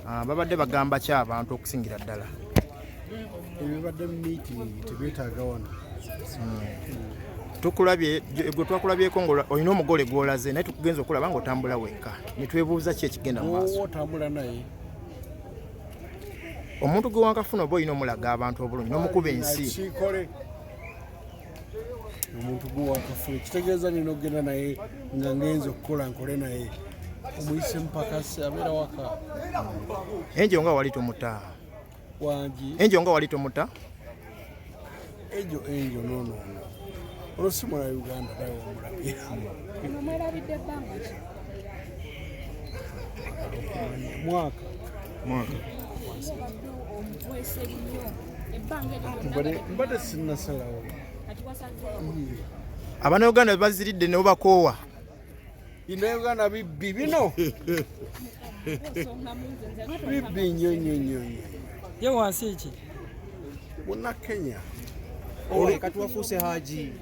babadde bagamba ki abantu okusingira ddala ebibadde mu meeting tebyetaaga wano tukulabye gwe twakulabyeko olina omugole gw'olaze naye tukugenza okulaba ng'otambula wekka ne twebuuza ki ekigenda mu maaso otambula naye omuntu gwe wankafuna oba olina omulaga abantu obulungi n'omukuba ensi kikole omuntu gwe wankafuna kitegeeza nina okgenda naye nga ngenza okukola nkole naye omuyise mpakasi abeera waka enjo nga wali tomuta wangi enjo nga wali tomuta enjo nono olusimula Uganda dawe omulabye mwaka mbadde sinnasalawo Abannayuganda baziridde ne bubakoowa Uganda bibbi bino bibbi nnyo ye wansi eki muna Kenya kati wafuuse haji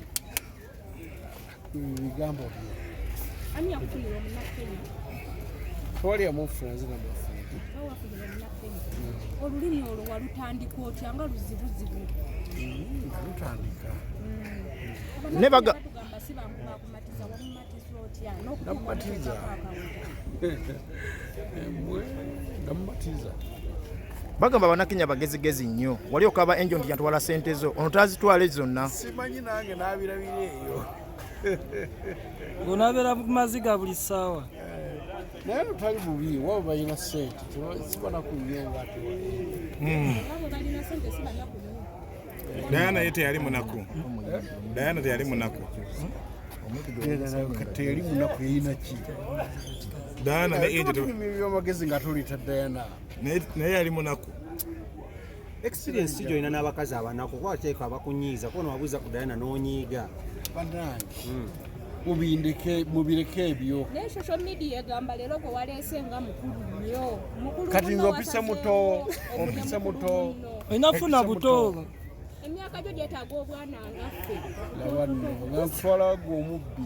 bigambo tewali amufuna zina olulimi olwo walutandika otya nga luzibuzibu lutandika ne baga namumatiza bagamba Bannakenya bagezigezi nnyo wali okaba enjo nti yatwala ssente zo ono tazitwale zonna simanyi nange nabirabira eyo gonabeera ku maziga buli ssaawa naye lutali bubi waba balina ssente sibanaku nnyo ngaate Diana ye teyali munaku Diana teyali munaku teyali munaku yeyina ki Diana ne enjo byamagezi nga tulita Diana naye yali munaku experience gyolina n'abakazi abanaku kuba ateeka abakunyiiza kuba nowabuuza ku Diana n'onyiiga bannange mubireke ebyo naye social media egamba leero gwe waleese nga mukulu nnyo kati nze opisa muto olina kufuna buto emyaka gyo gyetaaga obwana ngaffe nanswala gwe omubbi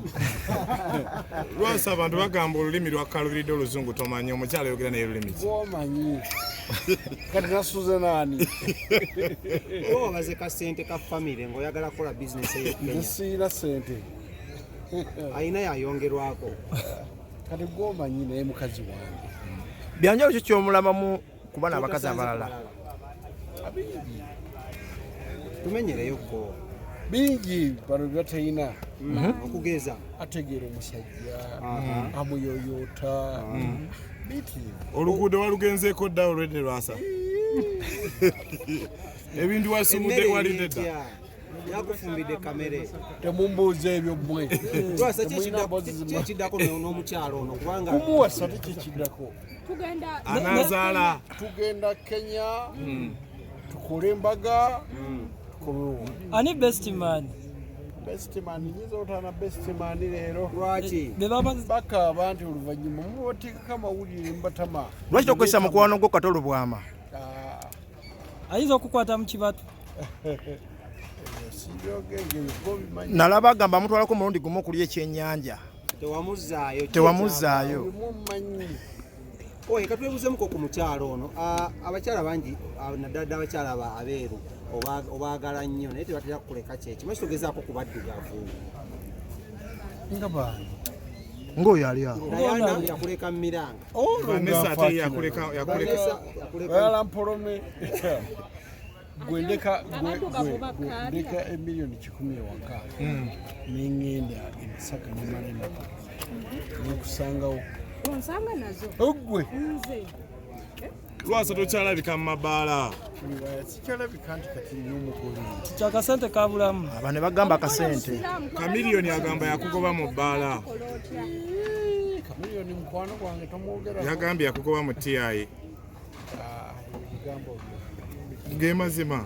Lwasa abantu bagamba olulimi lwakalubiridde oluzungu tomanyi omukyala yogera naye lulimi ki gwomanyi kati nasuze naani obaze ka ssente ka famire ng'oyagala kukola bizinesi ey'Ekenya nsiina ssente ayina yayongerwako kati gwomanyi naye mukazi wange byanjalo ki kyomulamamu kuba n'abakazi abalala tumenyereyo ko bingi bano byatalina okugeza ategeera omusajja amuyoyoota biti oluguudo walugenzeeko dda olwedde Lwasa ebintu wasumudde walidde dda yakufumbidde kamere temumbuuza ebyo mmwe Lwasa kyekiddako n'omukyalo ono kubanga kumuwasa tekikiddako anazaala tugenda Kenya tukole embaga ani best man nyinza otana best man leero lwaki bakaaba nti oluvannyuma mubateekako amawulire mubatama lwaki tokozesa mukwano gwo katolo bwama ayinza okukwata mu kibatu nalaba agamba amutwalako omulundi gumu okulya ekyennyanja tewamuzzaayo oye katwebuzemuko ku mukyalo ono abakyala bangi naddala abakyala abeeru obaagala nnyo naye tebatera kukuleka kyeki maki togezaako kubaddugavu nga bani ng'oyo ali awo Diana yakuleka mu miranga Vanessa ate yakuleka mpolome gwendeka emiliyoni 10 ewaka nengenda emasaka nemalemaku nekusangawo onsanga nazo ogwe Lwasa tokyalabika mu mabaala sikyalabika nti kati n'omugole kyakasente kabulamu aba ne bagamba akasente kamiliyoni agamba yakugoba mu bbaala kamiliyoni mukwano gwange tomwogera yagambye yakugoba mu TI gemazima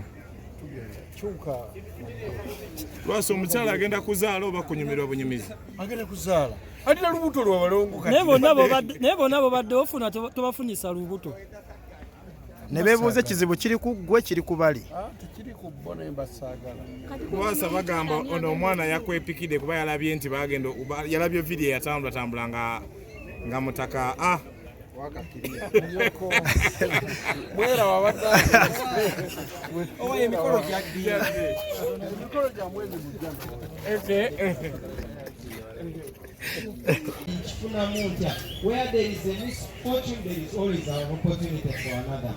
kyuka Lwasa omukyala agenda kuzaala oba kunyumirwa bunyumizi agenda kuzaala alina lubuto lwabalongo naye bonna bobadde ofuna tobafunisa lubuto ne beebuuza ekizibu kiri ku ggwe kiri ku bali tekiri ku bo naye mbasaagala Lwasa bagamba ono omwana yakwepikidde kuba yalabye nti bagenda yalabye vidiyo yatambulatambula nga mutaka owa emikolo gyaddiye emikolo gya mwezi mujja where there is a misfortune, there is always an opportunity for another.